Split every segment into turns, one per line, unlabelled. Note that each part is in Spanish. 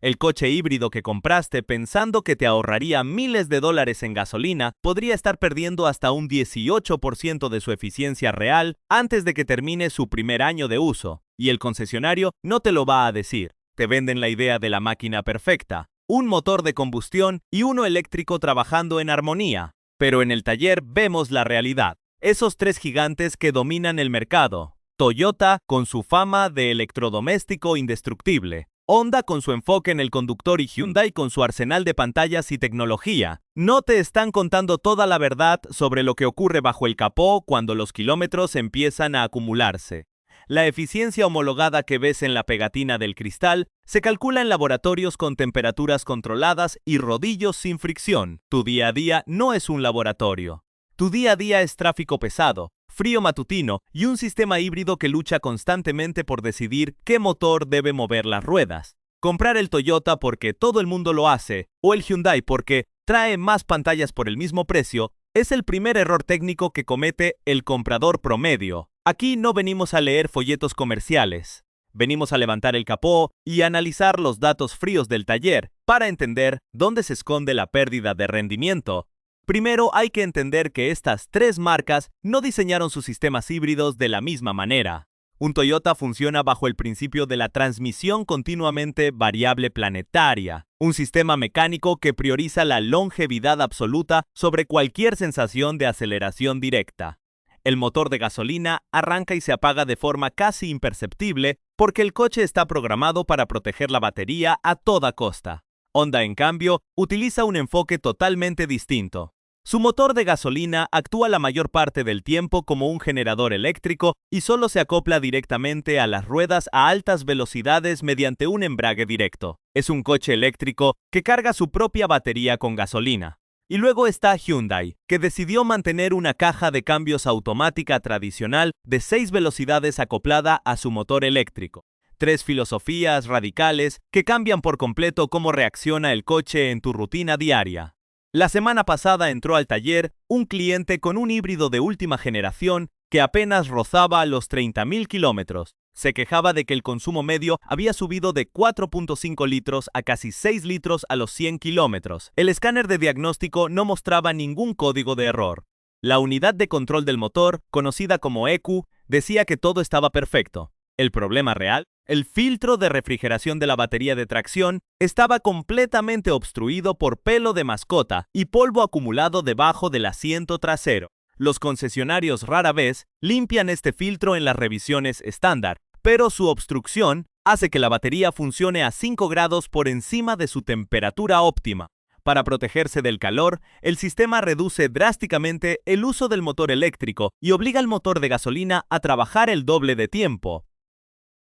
El coche híbrido que compraste pensando que te ahorraría miles de dólares en gasolina podría estar perdiendo hasta un 18% de su eficiencia real antes de que termine su primer año de uso, y el concesionario no te lo va a decir. Te venden la idea de la máquina perfecta, un motor de combustión y uno eléctrico trabajando en armonía. Pero en el taller vemos la realidad. Esos tres gigantes que dominan el mercado. Toyota con su fama de electrodoméstico indestructible. Honda con su enfoque en el conductor y Hyundai con su arsenal de pantallas y tecnología. No te están contando toda la verdad sobre lo que ocurre bajo el capó cuando los kilómetros empiezan a acumularse. La eficiencia homologada que ves en la pegatina del cristal se calcula en laboratorios con temperaturas controladas y rodillos sin fricción. Tu día a día no es un laboratorio. Tu día a día es tráfico pesado, frío matutino y un sistema híbrido que lucha constantemente por decidir qué motor debe mover las ruedas. Comprar el Toyota porque todo el mundo lo hace, o el Hyundai porque trae más pantallas por el mismo precio, es el primer error técnico que comete el comprador promedio. Aquí no venimos a leer folletos comerciales. Venimos a levantar el capó y analizar los datos fríos del taller para entender dónde se esconde la pérdida de rendimiento. Primero hay que entender que estas tres marcas no diseñaron sus sistemas híbridos de la misma manera. Un Toyota funciona bajo el principio de la transmisión continuamente variable planetaria, un sistema mecánico que prioriza la longevidad absoluta sobre cualquier sensación de aceleración directa. El motor de gasolina arranca y se apaga de forma casi imperceptible porque el coche está programado para proteger la batería a toda costa. Honda, en cambio, utiliza un enfoque totalmente distinto. Su motor de gasolina actúa la mayor parte del tiempo como un generador eléctrico y solo se acopla directamente a las ruedas a altas velocidades mediante un embrague directo. Es un coche eléctrico que carga su propia batería con gasolina. Y luego está Hyundai, que decidió mantener una caja de cambios automática tradicional de 6 velocidades acoplada a su motor eléctrico. Tres filosofías radicales que cambian por completo cómo reacciona el coche en tu rutina diaria. La semana pasada entró al taller un cliente con un híbrido de última generación que apenas rozaba los 30.000 kilómetros. Se quejaba de que el consumo medio había subido de 4.5 litros a casi 6 litros a los 100 kilómetros. El escáner de diagnóstico no mostraba ningún código de error. La unidad de control del motor, conocida como ECU, decía que todo estaba perfecto. El problema real, el filtro de refrigeración de la batería de tracción, estaba completamente obstruido por pelo de mascota y polvo acumulado debajo del asiento trasero. Los concesionarios rara vez limpian este filtro en las revisiones estándar, pero su obstrucción hace que la batería funcione a 5 grados por encima de su temperatura óptima. Para protegerse del calor, el sistema reduce drásticamente el uso del motor eléctrico y obliga al motor de gasolina a trabajar el doble de tiempo.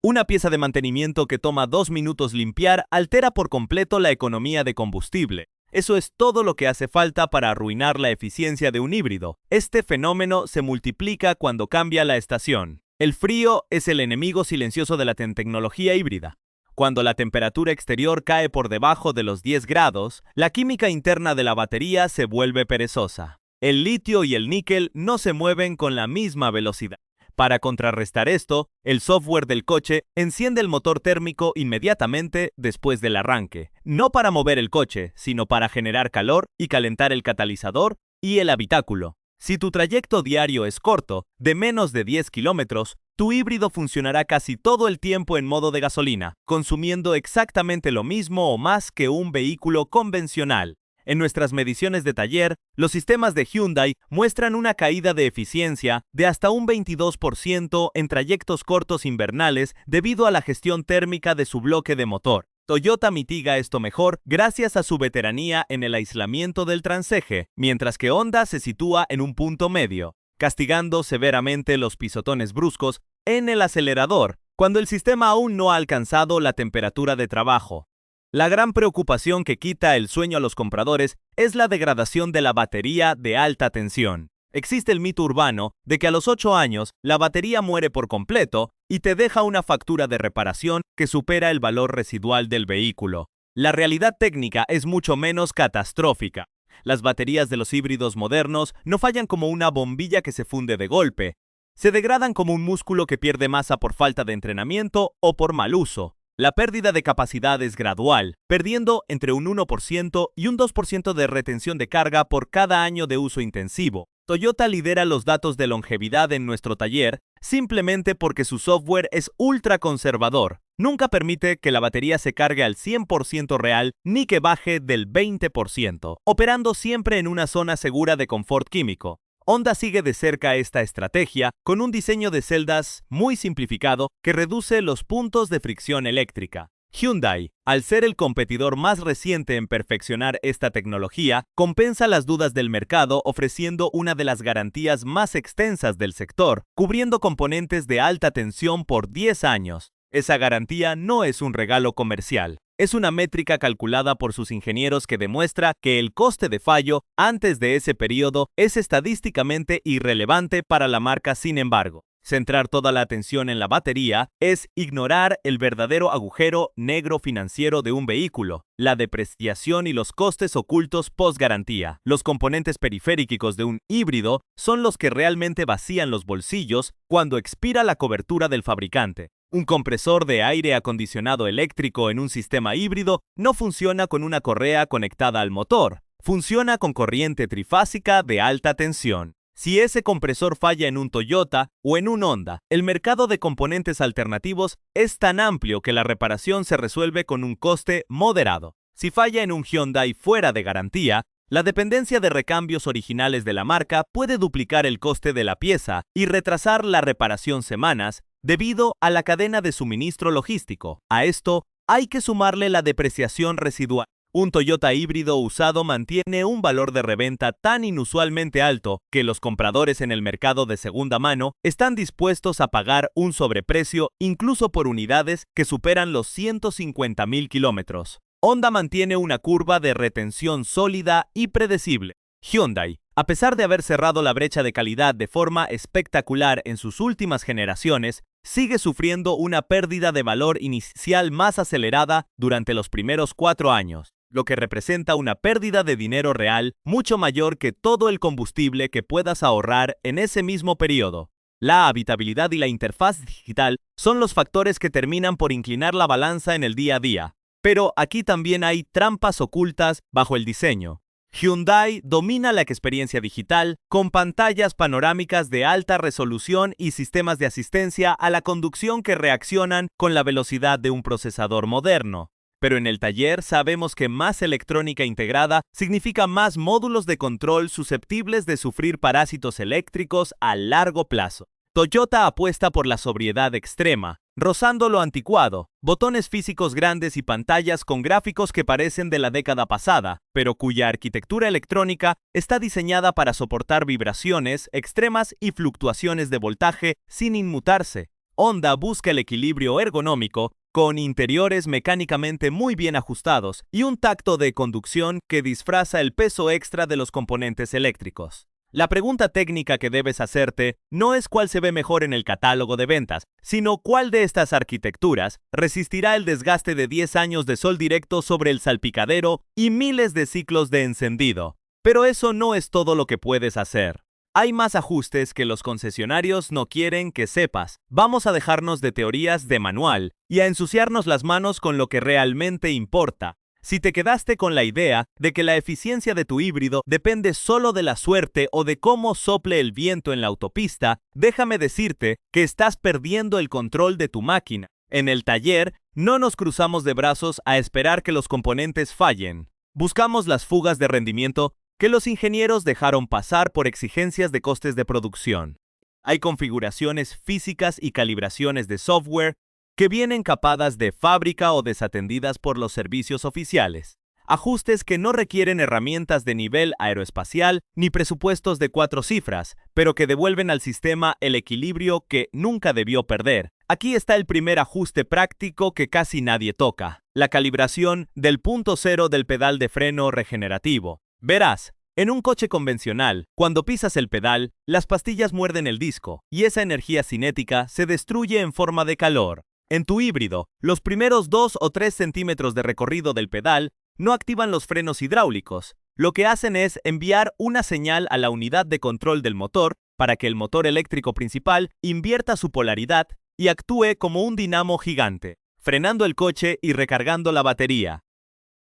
Una pieza de mantenimiento que toma 2 minutos limpiar altera por completo la economía de combustible. Eso es todo lo que hace falta para arruinar la eficiencia de un híbrido. Este fenómeno se multiplica cuando cambia la estación. El frío es el enemigo silencioso de la tecnología híbrida. Cuando la temperatura exterior cae por debajo de los 10 grados, la química interna de la batería se vuelve perezosa. El litio y el níquel no se mueven con la misma velocidad. Para contrarrestar esto, el software del coche enciende el motor térmico inmediatamente después del arranque, no para mover el coche, sino para generar calor y calentar el catalizador y el habitáculo. Si tu trayecto diario es corto, de menos de 10 kilómetros, tu híbrido funcionará casi todo el tiempo en modo de gasolina, consumiendo exactamente lo mismo o más que un vehículo convencional. En nuestras mediciones de taller, los sistemas de Hyundai muestran una caída de eficiencia de hasta un 22% en trayectos cortos invernales debido a la gestión térmica de su bloque de motor. Toyota mitiga esto mejor gracias a su veteranía en el aislamiento del transeje, mientras que Honda se sitúa en un punto medio, castigando severamente los pisotones bruscos en el acelerador, cuando el sistema aún no ha alcanzado la temperatura de trabajo. La gran preocupación que quita el sueño a los compradores es la degradación de la batería de alta tensión. Existe el mito urbano de que a los 8 años la batería muere por completo y te deja una factura de reparación que supera el valor residual del vehículo. La realidad técnica es mucho menos catastrófica. Las baterías de los híbridos modernos no fallan como una bombilla que se funde de golpe. Se degradan como un músculo que pierde masa por falta de entrenamiento o por mal uso. La pérdida de capacidad es gradual, perdiendo entre un 1% y un 2% de retención de carga por cada año de uso intensivo. Toyota lidera los datos de longevidad en nuestro taller simplemente porque su software es ultra conservador. Nunca permite que la batería se cargue al 100% real ni que baje del 20%, operando siempre en una zona segura de confort químico. Honda sigue de cerca esta estrategia con un diseño de celdas muy simplificado que reduce los puntos de fricción eléctrica. Hyundai, al ser el competidor más reciente en perfeccionar esta tecnología, compensa las dudas del mercado ofreciendo una de las garantías más extensas del sector, cubriendo componentes de alta tensión por 10 años. Esa garantía no es un regalo comercial. Es una métrica calculada por sus ingenieros que demuestra que el coste de fallo antes de ese periodo es estadísticamente irrelevante para la marca. Sin embargo, centrar toda la atención en la batería es ignorar el verdadero agujero negro financiero de un vehículo, la depreciación y los costes ocultos post-garantía. Los componentes periféricos de un híbrido son los que realmente vacían los bolsillos cuando expira la cobertura del fabricante. Un compresor de aire acondicionado eléctrico en un sistema híbrido no funciona con una correa conectada al motor, funciona con corriente trifásica de alta tensión. Si ese compresor falla en un Toyota o en un Honda, el mercado de componentes alternativos es tan amplio que la reparación se resuelve con un coste moderado. Si falla en un Hyundai fuera de garantía, la dependencia de recambios originales de la marca puede duplicar el coste de la pieza y retrasar la reparación semanas debido a la cadena de suministro logístico. A esto hay que sumarle la depreciación residual. Un Toyota híbrido usado mantiene un valor de reventa tan inusualmente alto que los compradores en el mercado de segunda mano están dispuestos a pagar un sobreprecio incluso por unidades que superan los 150.000 kilómetros. Honda mantiene una curva de retención sólida y predecible. Hyundai, a pesar de haber cerrado la brecha de calidad de forma espectacular en sus últimas generaciones, sigue sufriendo una pérdida de valor inicial más acelerada durante los primeros 4 años, lo que representa una pérdida de dinero real mucho mayor que todo el combustible que puedas ahorrar en ese mismo periodo. La habitabilidad y la interfaz digital son los factores que terminan por inclinar la balanza en el día a día. Pero aquí también hay trampas ocultas bajo el diseño. Hyundai domina la experiencia digital con pantallas panorámicas de alta resolución y sistemas de asistencia a la conducción que reaccionan con la velocidad de un procesador moderno. Pero en el taller sabemos que más electrónica integrada significa más módulos de control susceptibles de sufrir parásitos eléctricos a largo plazo. Toyota apuesta por la sobriedad extrema, rozando lo anticuado, botones físicos grandes y pantallas con gráficos que parecen de la década pasada, pero cuya arquitectura electrónica está diseñada para soportar vibraciones extremas y fluctuaciones de voltaje sin inmutarse. Honda busca el equilibrio ergonómico con interiores mecánicamente muy bien ajustados y un tacto de conducción que disfraza el peso extra de los componentes eléctricos. La pregunta técnica que debes hacerte no es cuál se ve mejor en el catálogo de ventas, sino cuál de estas arquitecturas resistirá el desgaste de 10 años de sol directo sobre el salpicadero y miles de ciclos de encendido. Pero eso no es todo lo que puedes hacer. Hay más ajustes que los concesionarios no quieren que sepas. Vamos a dejarnos de teorías de manual y a ensuciarnos las manos con lo que realmente importa. Si te quedaste con la idea de que la eficiencia de tu híbrido depende solo de la suerte o de cómo sople el viento en la autopista, déjame decirte que estás perdiendo el control de tu máquina. En el taller, no nos cruzamos de brazos a esperar que los componentes fallen. Buscamos las fugas de rendimiento que los ingenieros dejaron pasar por exigencias de costes de producción. Hay configuraciones físicas y calibraciones de software que vienen capadas de fábrica o desatendidas por los servicios oficiales. Ajustes que no requieren herramientas de nivel aeroespacial ni presupuestos de 4 cifras, pero que devuelven al sistema el equilibrio que nunca debió perder. Aquí está el primer ajuste práctico que casi nadie toca: la calibración del punto cero del pedal de freno regenerativo. Verás, en un coche convencional, cuando pisas el pedal, las pastillas muerden el disco y esa energía cinética se destruye en forma de calor. En tu híbrido, los primeros 2 o 3 centímetros de recorrido del pedal no activan los frenos hidráulicos. Lo que hacen es enviar una señal a la unidad de control del motor para que el motor eléctrico principal invierta su polaridad y actúe como un dinamo gigante. frenando el coche y recargando la batería.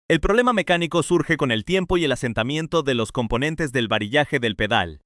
El problema mecánico surge con el tiempo y el asentamiento de los componentes del varillaje del pedal.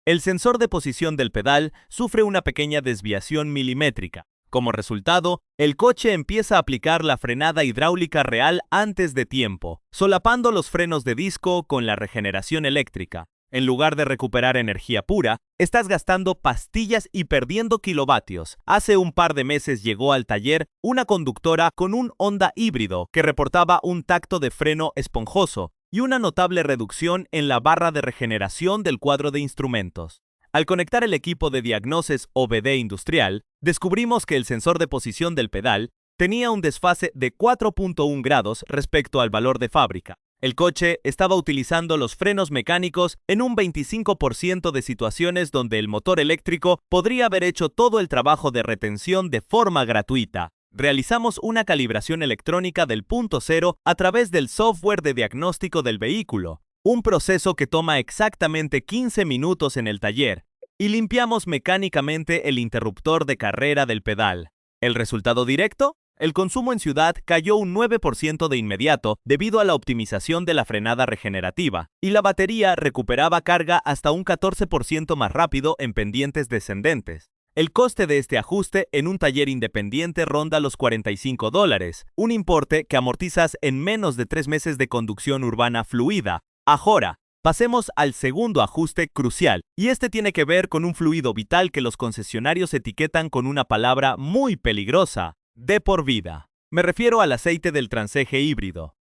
El sensor de posición del pedal sufre una pequeña desviación milimétrica. Como resultado, el coche empieza a aplicar la frenada hidráulica real antes de tiempo, solapando los frenos de disco con la regeneración eléctrica. En lugar de recuperar energía pura, estás gastando pastillas y perdiendo kilovatios. Hace un par de meses llegó al taller una conductora con un Honda híbrido que reportaba un tacto de freno esponjoso y una notable reducción en la barra de regeneración del cuadro de instrumentos. Al conectar el equipo de diagnosis OBD industrial, descubrimos que el sensor de posición del pedal tenía un desfase de 4.1 grados respecto al valor de fábrica. El coche estaba utilizando los frenos mecánicos en un 25% de situaciones donde el motor eléctrico podría haber hecho todo el trabajo de retención de forma gratuita. Realizamos una calibración electrónica del punto cero a través del software de diagnóstico del vehículo, un proceso que toma exactamente 15 minutos en el taller, y limpiamos mecánicamente el interruptor de carrera del pedal. ¿El resultado directo? El consumo en ciudad cayó un 9% de inmediato debido a la optimización de la frenada regenerativa, y la batería recuperaba carga hasta un 14% más rápido en pendientes descendentes. El coste de este ajuste en un taller independiente ronda los $45, un importe que amortizas en menos de 3 meses de conducción urbana fluida. Ahora, pasemos al segundo ajuste crucial, y este tiene que ver con un fluido vital que los concesionarios etiquetan con una palabra muy peligrosa: de por vida. Me refiero al aceite del transeje híbrido.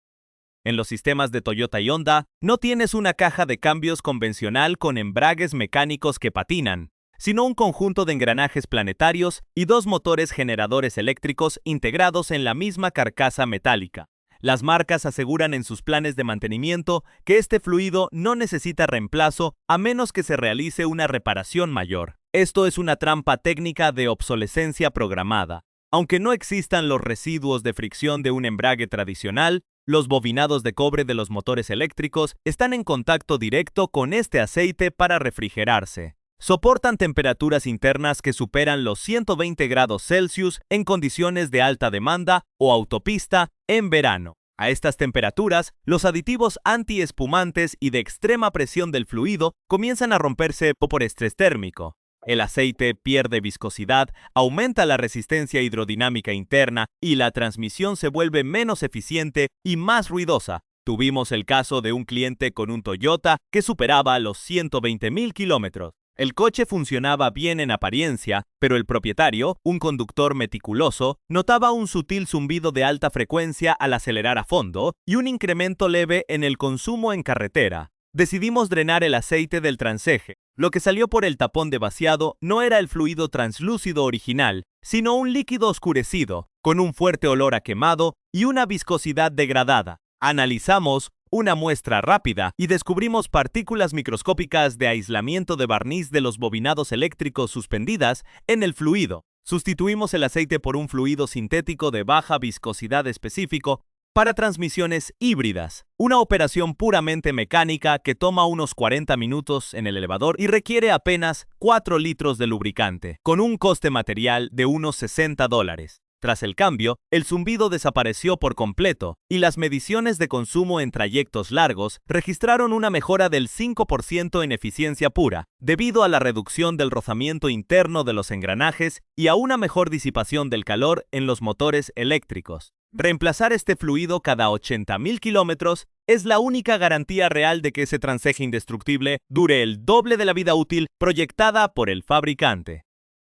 En los sistemas de Toyota y Honda, no tienes una caja de cambios convencional con embragues mecánicos que patinan, sino un conjunto de engranajes planetarios y 2 motores generadores eléctricos integrados en la misma carcasa metálica. Las marcas aseguran en sus planes de mantenimiento que este fluido no necesita reemplazo a menos que se realice una reparación mayor. Esto es una trampa técnica de obsolescencia programada. Aunque no existan los residuos de fricción de un embrague tradicional, los bobinados de cobre de los motores eléctricos están en contacto directo con este aceite para refrigerarse. Soportan temperaturas internas que superan los 120 grados Celsius en condiciones de alta demanda o autopista en verano. A estas temperaturas, los aditivos antiespumantes y de extrema presión del fluido comienzan a romperse por estrés térmico. El aceite pierde viscosidad, aumenta la resistencia hidrodinámica interna y la transmisión se vuelve menos eficiente y más ruidosa. Tuvimos el caso de un cliente con un Toyota que superaba los 120,000 kilómetros. El coche funcionaba bien en apariencia, pero el propietario, un conductor meticuloso, notaba un sutil zumbido de alta frecuencia al acelerar a fondo y un incremento leve en el consumo en carretera. Decidimos drenar el aceite del transeje. Lo que salió por el tapón de vaciado no era el fluido translúcido original, sino un líquido oscurecido, con un fuerte olor a quemado y una viscosidad degradada. Analizamos una muestra rápida y descubrimos partículas microscópicas de aislamiento de barniz de los bobinados eléctricos suspendidas en el fluido. Sustituimos el aceite por un fluido sintético de baja viscosidad específico para transmisiones híbridas, una operación puramente mecánica que toma unos 40 minutos en el elevador y requiere apenas 4 litros de lubricante, con un coste material de unos $60. Tras el cambio, el zumbido desapareció por completo y las mediciones de consumo en trayectos largos registraron una mejora del 5% en eficiencia pura, debido a la reducción del rozamiento interno de los engranajes y a una mejor disipación del calor en los motores eléctricos. Reemplazar este fluido cada 80,000 kilómetros es la única garantía real de que ese transeje indestructible dure el doble de la vida útil proyectada por el fabricante.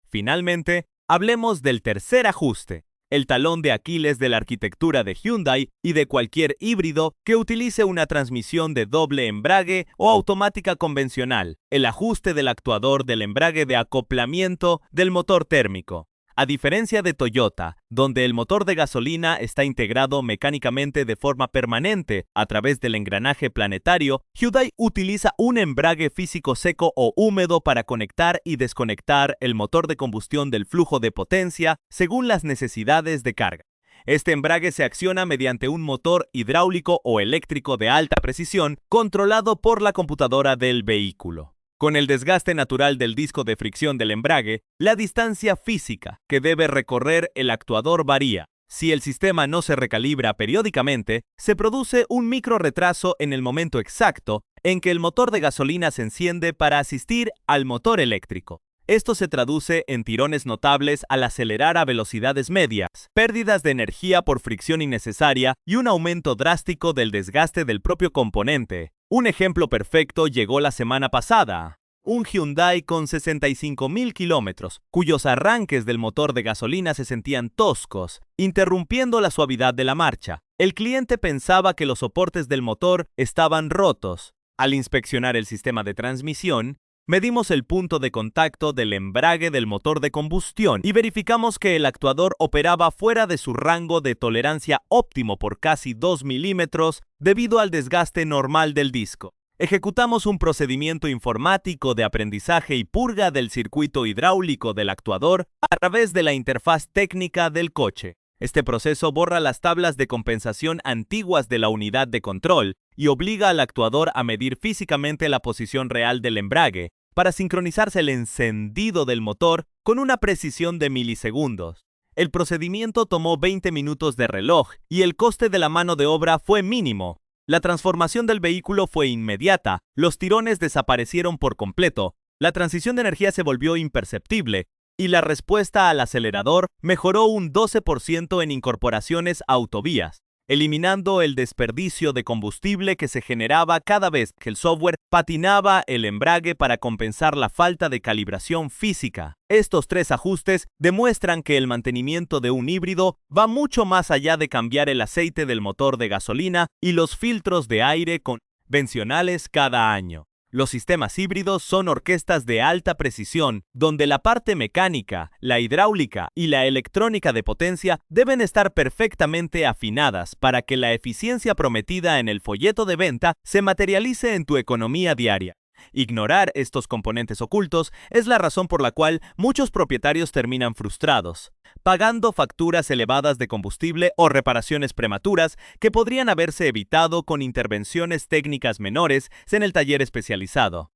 Finalmente, hablemos del tercer ajuste, el talón de Aquiles de la arquitectura de Hyundai y de cualquier híbrido que utilice una transmisión de doble embrague o automática convencional, el ajuste del actuador del embrague de acoplamiento del motor térmico. A diferencia de Toyota, donde el motor de gasolina está integrado mecánicamente de forma permanente a través del engranaje planetario, Hyundai utiliza un embrague físico seco o húmedo para conectar y desconectar el motor de combustión del flujo de potencia según las necesidades de carga. Este embrague se acciona mediante un motor hidráulico o eléctrico de alta precisión controlado por la computadora del vehículo. Con el desgaste natural del disco de fricción del embrague, la distancia física que debe recorrer el actuador varía. Si el sistema no se recalibra periódicamente, se produce un micro retraso en el momento exacto en que el motor de gasolina se enciende para asistir al motor eléctrico. Esto se traduce en tirones notables al acelerar a velocidades medias, pérdidas de energía por fricción innecesaria y un aumento drástico del desgaste del propio componente. Un ejemplo perfecto llegó la semana pasada. Un Hyundai con 65.000 kilómetros, cuyos arranques del motor de gasolina se sentían toscos, interrumpiendo la suavidad de la marcha. El cliente pensaba que los soportes del motor estaban rotos. Al inspeccionar el sistema de transmisión, medimos el punto de contacto del embrague del motor de combustión y verificamos que el actuador operaba fuera de su rango de tolerancia óptimo por casi 2 milímetros debido al desgaste normal del disco. Ejecutamos un procedimiento informático de aprendizaje y purga del circuito hidráulico del actuador a través de la interfaz técnica del coche. Este proceso borra las tablas de compensación antiguas de la unidad de control y obliga al actuador a medir físicamente la posición real del embrague para sincronizarse el encendido del motor con una precisión de milisegundos. El procedimiento tomó 20 minutos de reloj y el coste de la mano de obra fue mínimo. La transformación del vehículo fue inmediata, los tirones desaparecieron por completo, la transición de energía se volvió imperceptible y la respuesta al acelerador mejoró un 12% en incorporaciones a autovías, eliminando el desperdicio de combustible que se generaba cada vez que el software patinaba el embrague para compensar la falta de calibración física. Estos 3 ajustes demuestran que el mantenimiento de un híbrido va mucho más allá de cambiar el aceite del motor de gasolina y los filtros de aire convencionales cada año. Los sistemas híbridos son orquestas de alta precisión, donde la parte mecánica, la hidráulica y la electrónica de potencia deben estar perfectamente afinadas para que la eficiencia prometida en el folleto de venta se materialice en tu economía diaria. Ignorar estos componentes ocultos es la razón por la cual muchos propietarios terminan frustrados, pagando facturas elevadas de combustible o reparaciones prematuras que podrían haberse evitado con intervenciones técnicas menores en el taller especializado.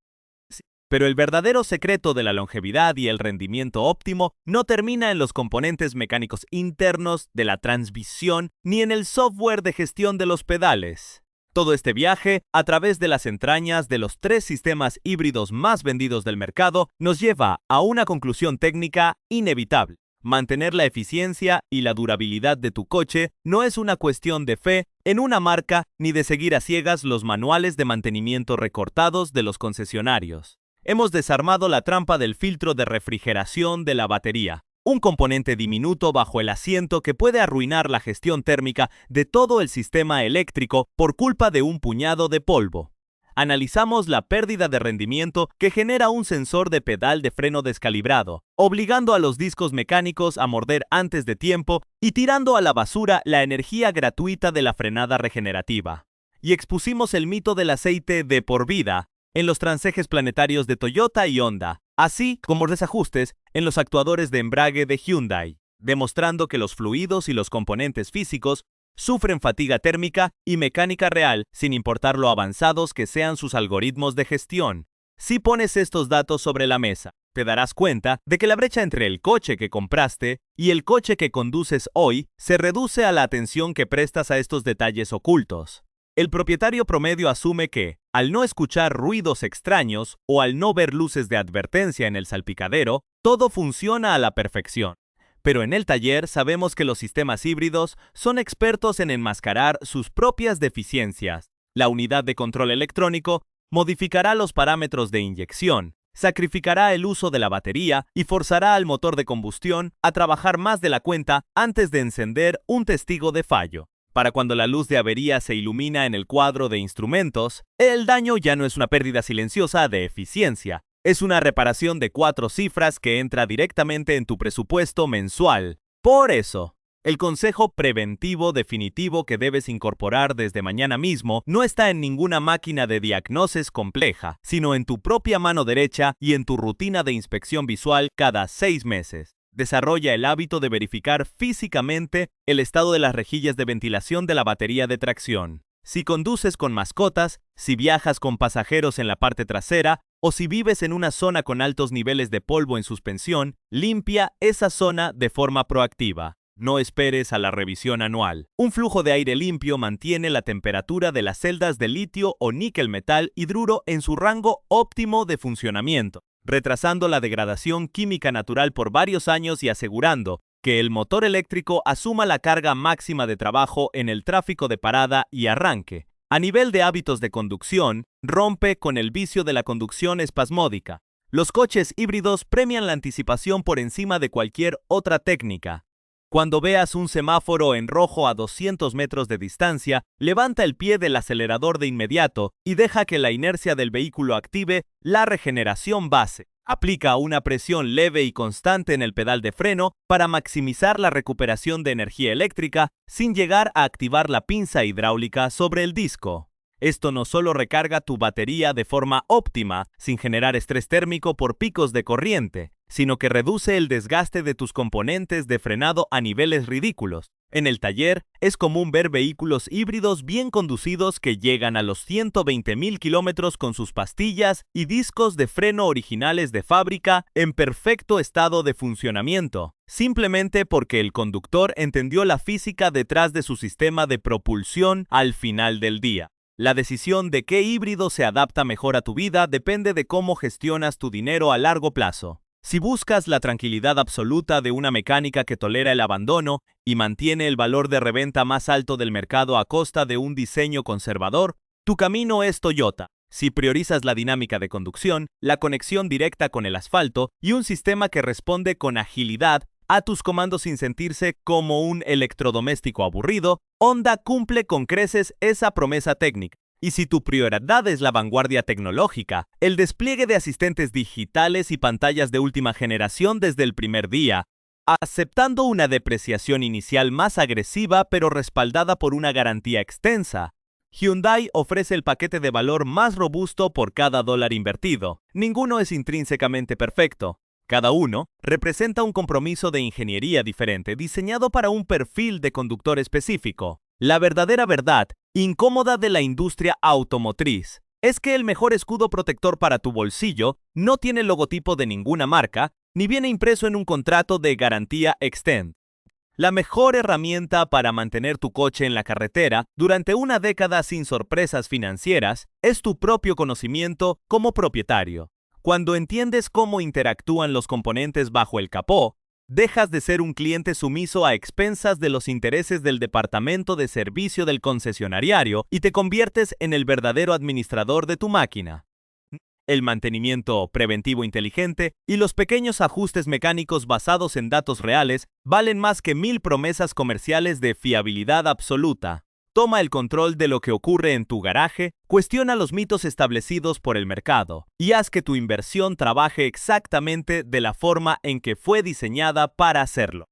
Pero el verdadero secreto de la longevidad y el rendimiento óptimo no termina en los componentes mecánicos internos de la transmisión ni en el software de gestión de los pedales. Todo este viaje, a través de las entrañas de los 3 sistemas híbridos más vendidos del mercado, nos lleva a una conclusión técnica inevitable. Mantener la eficiencia y la durabilidad de tu coche no es una cuestión de fe en una marca ni de seguir a ciegas los manuales de mantenimiento recortados de los concesionarios. Hemos desarmado la trampa del filtro de refrigeración de la batería, un componente diminuto bajo el asiento que puede arruinar la gestión térmica de todo el sistema eléctrico por culpa de un puñado de polvo. Analizamos la pérdida de rendimiento que genera un sensor de pedal de freno descalibrado, obligando a los discos mecánicos a morder antes de tiempo y tirando a la basura la energía gratuita de la frenada regenerativa. Y expusimos el mito del aceite de por vida en los transejes planetarios de Toyota y Honda, así como desajustes en los actuadores de embrague de Hyundai, demostrando que los fluidos y los componentes físicos sufren fatiga térmica y mecánica real sin importar lo avanzados que sean sus algoritmos de gestión. Si pones estos datos sobre la mesa, te darás cuenta de que la brecha entre el coche que compraste y el coche que conduces hoy se reduce a la atención que prestas a estos detalles ocultos. El propietario promedio asume que, al no escuchar ruidos extraños o al no ver luces de advertencia en el salpicadero, todo funciona a la perfección. Pero en el taller sabemos que los sistemas híbridos son expertos en enmascarar sus propias deficiencias. La unidad de control electrónico modificará los parámetros de inyección, sacrificará el uso de la batería y forzará al motor de combustión a trabajar más de la cuenta antes de encender un testigo de fallo. Para cuando la luz de avería se ilumina en el cuadro de instrumentos, el daño ya no es una pérdida silenciosa de eficiencia, es una reparación de 4 cifras que entra directamente en tu presupuesto mensual. Por eso, el consejo preventivo definitivo que debes incorporar desde mañana mismo no está en ninguna máquina de diagnosis compleja, sino en tu propia mano derecha y en tu rutina de inspección visual cada 6 meses. Desarrolla el hábito de verificar físicamente el estado de las rejillas de ventilación de la batería de tracción. Si conduces con mascotas, si viajas con pasajeros en la parte trasera o si vives en una zona con altos niveles de polvo en suspensión, limpia esa zona de forma proactiva. No esperes a la revisión anual. Un flujo de aire limpio mantiene la temperatura de las celdas de litio o níquel metal hidruro en su rango óptimo de funcionamiento, retrasando la degradación química natural por varios años y asegurando que el motor eléctrico asuma la carga máxima de trabajo en el tráfico de parada y arranque. A nivel de hábitos de conducción, rompe con el vicio de la conducción espasmódica. Los coches híbridos premian la anticipación por encima de cualquier otra técnica. Cuando veas un semáforo en rojo a 200 metros de distancia, levanta el pie del acelerador de inmediato y deja que la inercia del vehículo active la regeneración base. Aplica una presión leve y constante en el pedal de freno para maximizar la recuperación de energía eléctrica sin llegar a activar la pinza hidráulica sobre el disco. Esto no solo recarga tu batería de forma óptima, sin generar estrés térmico por picos de corriente, sino que reduce el desgaste de tus componentes de frenado a niveles ridículos. En el taller, es común ver vehículos híbridos bien conducidos que llegan a los 120.000 kilómetros con sus pastillas y discos de freno originales de fábrica en perfecto estado de funcionamiento, simplemente porque el conductor entendió la física detrás de su sistema de propulsión al final del día. La decisión de qué híbrido se adapta mejor a tu vida depende de cómo gestionas tu dinero a largo plazo. Si buscas la tranquilidad absoluta de una mecánica que tolera el abandono y mantiene el valor de reventa más alto del mercado a costa de un diseño conservador, tu camino es Toyota. Si priorizas la dinámica de conducción, la conexión directa con el asfalto y un sistema que responde con agilidad a tus comandos sin sentirse como un electrodoméstico aburrido, Honda cumple con creces esa promesa técnica. Y si tu prioridad es la vanguardia tecnológica, el despliegue de asistentes digitales y pantallas de última generación desde el primer día, aceptando una depreciación inicial más agresiva pero respaldada por una garantía extensa, Hyundai ofrece el paquete de valor más robusto por cada dólar invertido. Ninguno es intrínsecamente perfecto. Cada uno representa un compromiso de ingeniería diferente diseñado para un perfil de conductor específico. La verdadera verdad, incómoda de la industria automotriz, es que el mejor escudo protector para tu bolsillo no tiene el logotipo de ninguna marca, ni viene impreso en un contrato de garantía Extend. La mejor herramienta para mantener tu coche en la carretera durante una década sin sorpresas financieras es tu propio conocimiento como propietario. Cuando entiendes cómo interactúan los componentes bajo el capó, dejas de ser un cliente sumiso a expensas de los intereses del departamento de servicio del concesionariario y te conviertes en el verdadero administrador de tu máquina. El mantenimiento preventivo inteligente y los pequeños ajustes mecánicos basados en datos reales valen más que 1000 promesas comerciales de fiabilidad absoluta. Toma el control de lo que ocurre en tu garaje, cuestiona los mitos establecidos por el mercado y haz que tu inversión trabaje exactamente de la forma en que fue diseñada para hacerlo.